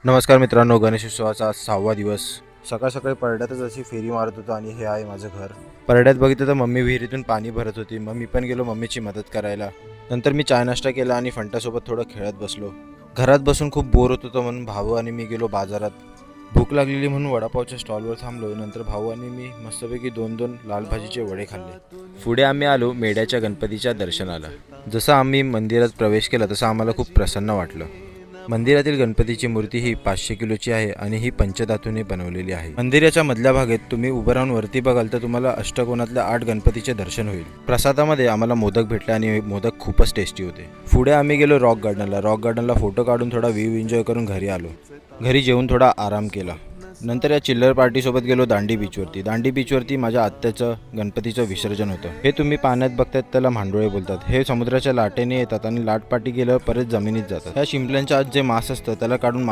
नमस्कार मित्रांनो, गणेशोत्सवाचा आज 6वा दिवस. सकाळ सकाळी परड्यातच अशी फेरी मारत होतो आणि हे आहे माझं घर. परड्यात बघितलं तर मम्मी विहिरीतून पाणी भरत होती. मग मी पण गेलो मम्मीची मदत करायला. नंतर मी चाय नाश्ता केला आणि फंटासोबत थोडं खेळत बसलो. घरात बसून खूप बोर होत होतो म्हणून भाऊ आणि मी गेलो बाजारात. भूक लागलेली म्हणून वडापावच्या स्टॉलवर थांबलो. नंतर भाऊ आणि मी मस्तपैकी 2-2 लाल भाजीचे वडे खाल्ले. पुढे आम्ही आलो मेढ्याच्या गणपतीच्या दर्शनाला. जसं आम्ही मंदिरात प्रवेश केला तसं आम्हाला खूप प्रसन्न वाटलं. मंदिरातील गणपतीची मूर्ती ही 500 किलोची आहे आणि ही पंचधातूने बनवलेली आहे. मंदिराच्या मधल्या भागात तुम्ही उभं राहून वरती बघाल तर तुम्हाला अष्टकोनातल्या 8 गणपतीचे दर्शन होईल. प्रसादामध्ये आम्हाला मोदक भेटले आणि मोदक खूपच टेस्टी होते. पुढे आम्ही गेलो रॉक गार्डनला. रॉक गार्डनला फोटो काढून थोडा व्ह्यू एन्जॉय करून घरी आलो. घरी जेवून थोडा आराम केला. नंतर या चिल्लर पार्टीसोबत गेलो दांडी बीचवरती. दांडी बीचवरती माझ्या आत्याचं गणपतीचं विसर्जन होतं. हे तुम्ही पाण्यात बघतायत त्याला मांडोळे बोलतात. हे समुद्राच्या लाटेने येतात आणि लाट पाटी गेल्यावर परत जमिनीत जातात. ह्या शिंपल्यांच्या आत जे मांस असतं त्याला काढून